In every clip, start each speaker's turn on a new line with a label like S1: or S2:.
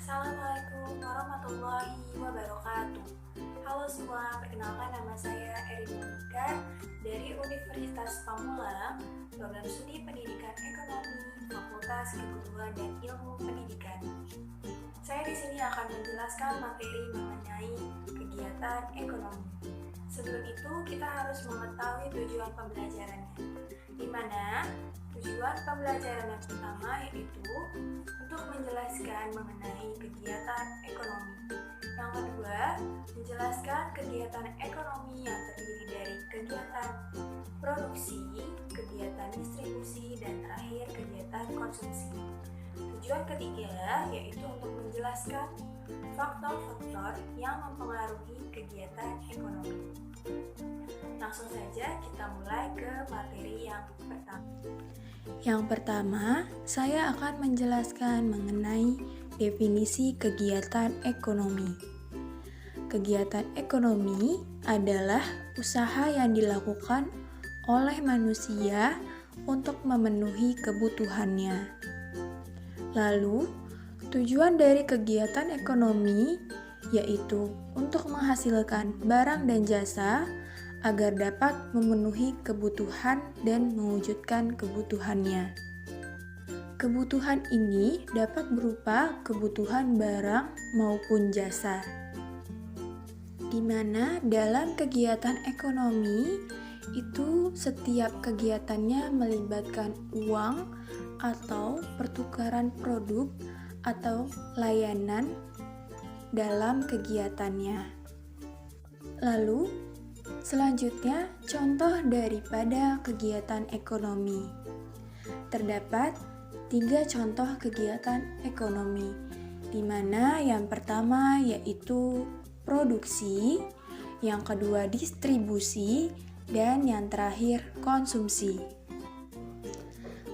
S1: Assalamualaikum warahmatullahi wabarakatuh. Halo semua, perkenalkan nama saya Erin Monika dari Universitas Pamulang, Program Studi Pendidikan Ekonomi, Fakultas Keguruan dan Ilmu Pendidikan. Saya di sini akan menjelaskan materi mengenai kegiatan ekonomi. Sebelum itu, kita harus mengetahui tujuan pembelajarannya, di mana tujuan pembelajaran yang pertama yaitu untuk menjelaskan mengenai kegiatan ekonomi. Yang kedua, menjelaskan kegiatan ekonomi yang terdiri dari kegiatan produksi, kegiatan distribusi, dan terakhir kegiatan konsumsi. Tujuan ketiga yaitu untuk menjelaskan faktor-faktor yang mempengaruhi kegiatan ekonomi. Langsung saja kita mulai ke materi yang pertama.
S2: Yang pertama, saya akan menjelaskan mengenai definisi kegiatan ekonomi. Kegiatan ekonomi adalah usaha yang dilakukan oleh manusia untuk memenuhi kebutuhannya. Lalu, tujuan dari kegiatan ekonomi yaitu untuk menghasilkan barang dan jasa agar dapat memenuhi kebutuhan dan mewujudkan kebutuhannya. Kebutuhan ini dapat berupa kebutuhan barang maupun jasa, di mana dalam kegiatan ekonomi itu setiap kegiatannya melibatkan uang atau pertukaran produk atau layanan dalam kegiatannya. Lalu, selanjutnya, contoh daripada kegiatan ekonomi. Terdapat 3 contoh kegiatan ekonomi, di mana yang pertama yaitu produksi, yang kedua distribusi, dan yang terakhir konsumsi.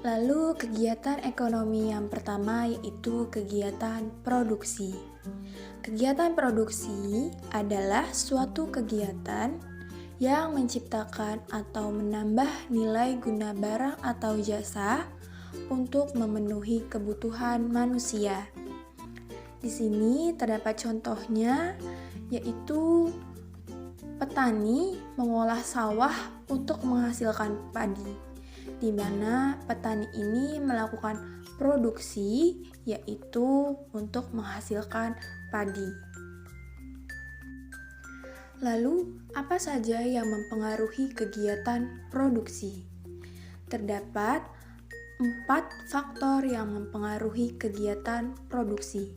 S2: Lalu kegiatan ekonomi yang pertama yaitu kegiatan produksi. Kegiatan produksi adalah suatu kegiatan yang menciptakan atau menambah nilai guna barang atau jasa untuk memenuhi kebutuhan manusia. Di sini terdapat contohnya yaitu petani mengolah sawah untuk menghasilkan padi, di mana petani ini melakukan produksi yaitu untuk menghasilkan padi. Lalu, apa saja yang mempengaruhi kegiatan produksi? Terdapat 4 faktor yang mempengaruhi kegiatan produksi.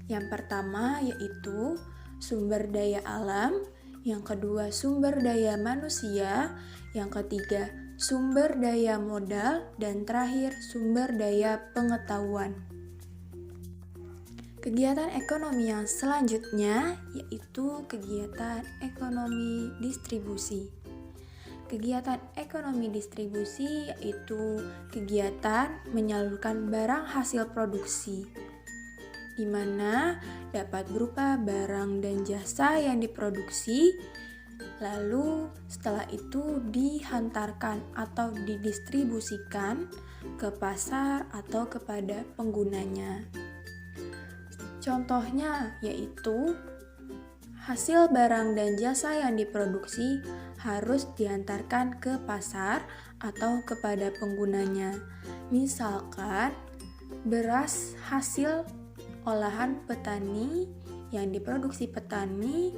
S2: Yang pertama yaitu sumber daya alam, yang kedua sumber daya manusia, yang ketiga sumber daya modal, dan terakhir sumber daya pengetahuan. Kegiatan ekonomi yang selanjutnya yaitu kegiatan ekonomi distribusi. Kegiatan ekonomi distribusi yaitu kegiatan menyalurkan barang hasil produksi, di mana dapat berupa barang dan jasa yang diproduksi, lalu setelah itu dihantarkan atau didistribusikan ke pasar atau kepada penggunanya. Contohnya yaitu hasil barang dan jasa yang diproduksi harus diantarkan ke pasar atau kepada penggunanya. Misalkan beras hasil olahan petani yang diproduksi petani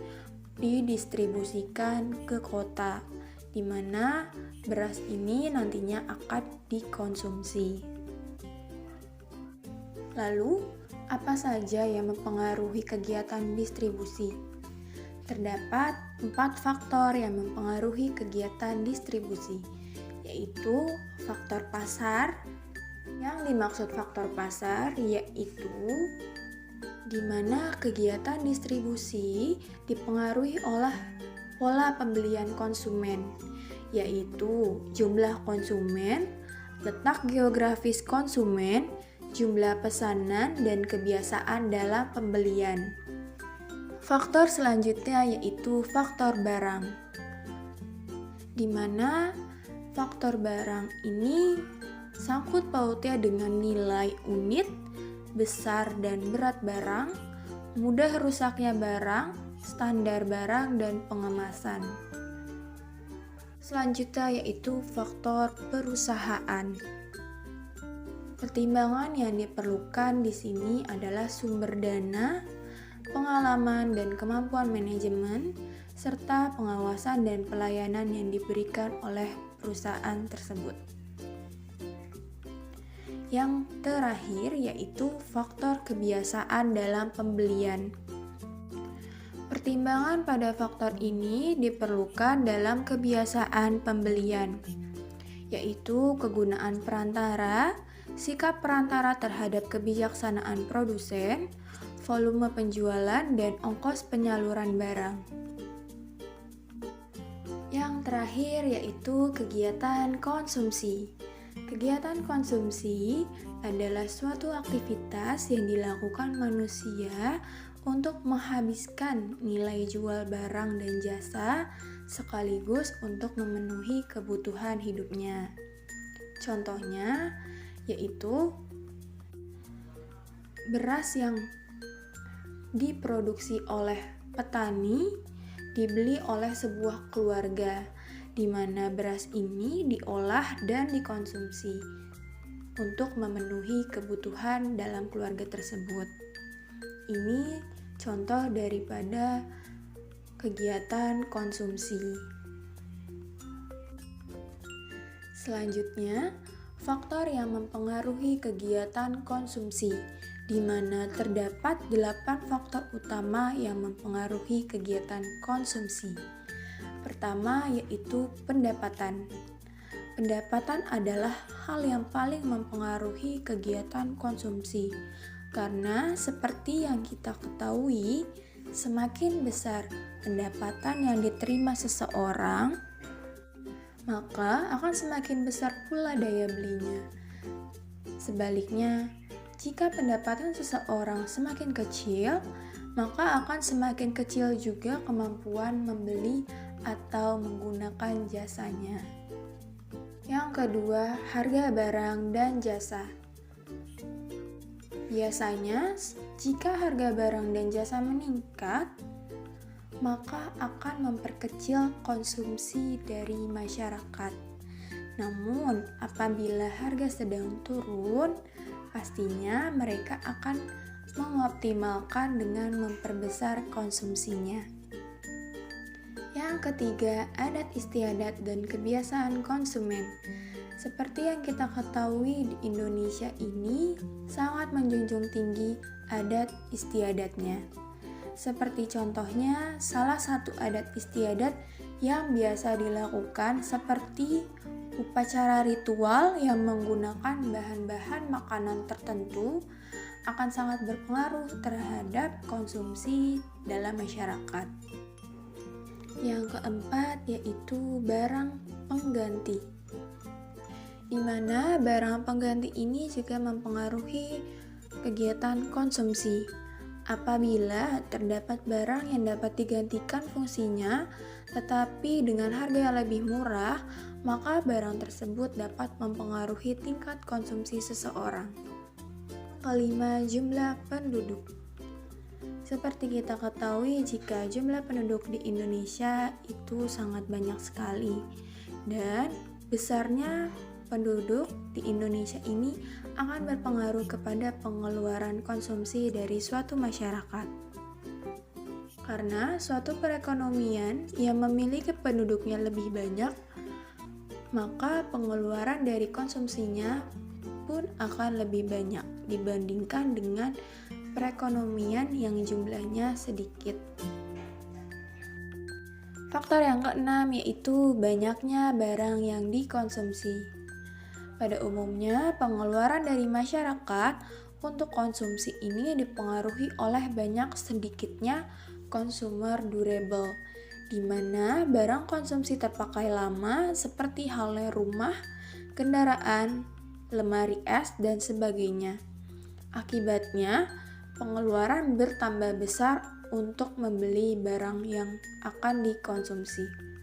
S2: didistribusikan ke kota, di mana beras ini nantinya akan dikonsumsi. Lalu, apa saja yang mempengaruhi kegiatan distribusi? Terdapat 4 faktor yang mempengaruhi kegiatan distribusi, yaitu faktor pasar. Yang dimaksud faktor pasar yaitu di mana kegiatan distribusi dipengaruhi oleh pola pembelian konsumen, yaitu jumlah konsumen, letak geografis konsumen, jumlah pesanan, dan kebiasaan dalam pembelian. Faktor selanjutnya yaitu faktor barang, di mana faktor barang ini sangkut pautnya dengan nilai unit besar dan berat barang, mudah rusaknya barang, standar barang, dan pengemasan. Selanjutnya yaitu faktor perusahaan. Pertimbangan yang diperlukan di sini adalah sumber dana, pengalaman dan kemampuan manajemen, serta pengawasan dan pelayanan yang diberikan oleh perusahaan tersebut. Yang terakhir yaitu faktor kebiasaan dalam pembelian. Pertimbangan pada faktor ini diperlukan dalam kebiasaan pembelian, yaitu kegunaan perantara, sikap perantara terhadap kebijaksanaan produsen, volume penjualan, dan ongkos penyaluran barang. Yang terakhir yaitu kegiatan konsumsi. Kegiatan konsumsi adalah suatu aktivitas yang dilakukan manusia untuk menghabiskan nilai jual barang dan jasa sekaligus untuk memenuhi kebutuhan hidupnya. Contohnya yaitu beras yang diproduksi oleh petani dibeli oleh sebuah keluarga, di mana beras ini diolah dan dikonsumsi untuk memenuhi kebutuhan dalam keluarga tersebut. Ini contoh daripada kegiatan konsumsi. Selanjutnya, faktor yang mempengaruhi kegiatan konsumsi, di mana terdapat 8 faktor utama yang mempengaruhi kegiatan konsumsi. Pertama yaitu pendapatan. Pendapatan adalah hal yang paling mempengaruhi kegiatan konsumsi, karena seperti yang kita ketahui, semakin besar pendapatan yang diterima seseorang, maka akan semakin besar pula daya belinya. Sebaliknya, jika pendapatan seseorang semakin kecil, maka akan semakin kecil juga kemampuan membeli atau menggunakan jasanya. Yang kedua, harga barang dan jasa. Biasanya, jika harga barang dan jasa meningkat, maka akan memperkecil konsumsi dari masyarakat. Namun, apabila harga sedang turun, pastinya mereka akan mengoptimalkan dengan memperbesar konsumsinya. Yang ketiga, adat istiadat dan kebiasaan konsumen. Seperti yang kita ketahui di Indonesia ini sangat menjunjung tinggi adat istiadatnya. Seperti contohnya, salah satu adat istiadat yang biasa dilakukan seperti upacara ritual yang menggunakan bahan-bahan makanan tertentu akan sangat berpengaruh terhadap konsumsi dalam masyarakat. Yang keempat yaitu barang pengganti, di mana barang pengganti ini juga mempengaruhi kegiatan konsumsi. Apabila terdapat barang yang dapat digantikan fungsinya, tetapi dengan harga yang lebih murah, maka barang tersebut dapat mempengaruhi tingkat konsumsi seseorang. Kelima, jumlah penduduk. Seperti kita ketahui, jika jumlah penduduk di Indonesia itu sangat banyak sekali, dan besarnya penduduk di Indonesia ini akan berpengaruh kepada pengeluaran konsumsi dari suatu masyarakat. Karena suatu perekonomian yang memiliki penduduknya lebih banyak, maka pengeluaran dari konsumsinya pun akan lebih banyak dibandingkan dengan perekonomian yang jumlahnya sedikit. Faktor yang keenam yaitu banyaknya barang yang dikonsumsi. Pada umumnya, pengeluaran dari masyarakat untuk konsumsi ini dipengaruhi oleh banyak sedikitnya consumer durable, di mana barang konsumsi terpakai lama seperti halnya rumah, kendaraan, lemari es, dan sebagainya. Akibatnya, pengeluaran bertambah besar untuk membeli barang yang akan dikonsumsi.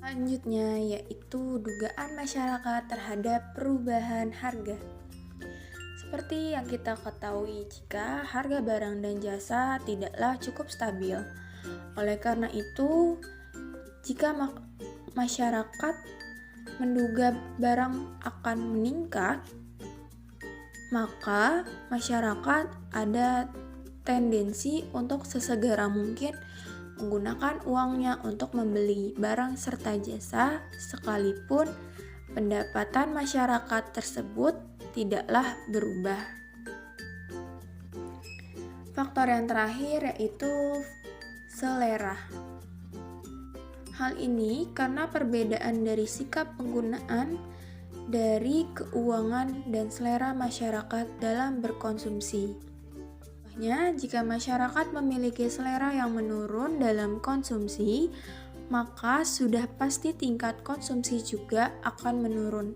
S2: Selanjutnya yaitu dugaan masyarakat terhadap perubahan harga. Seperti yang kita ketahui, jika harga barang dan jasa tidaklah cukup stabil. Oleh karena itu, jika masyarakat menduga barang akan meningkat, maka masyarakat ada tendensi untuk sesegera mungkin menggunakan uangnya untuk membeli barang serta jasa, sekalipun pendapatan masyarakat tersebut tidaklah berubah. Faktor yang terakhir yaitu selera. Hal ini karena perbedaan dari sikap penggunaan dari keuangan dan selera masyarakat dalam berkonsumsi. Contohnya, jika masyarakat memiliki selera yang menurun dalam konsumsi, maka sudah pasti tingkat konsumsi juga akan menurun.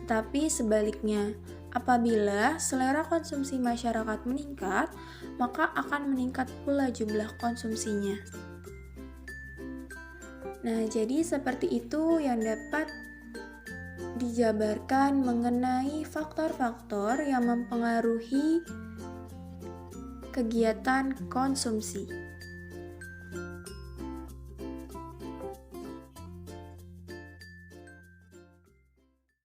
S2: Tapi sebaliknya, apabila selera konsumsi masyarakat meningkat, maka akan meningkat pula jumlah konsumsinya. Nah, jadi seperti itu yang dapat dijabarkan mengenai faktor-faktor yang mempengaruhi kegiatan konsumsi.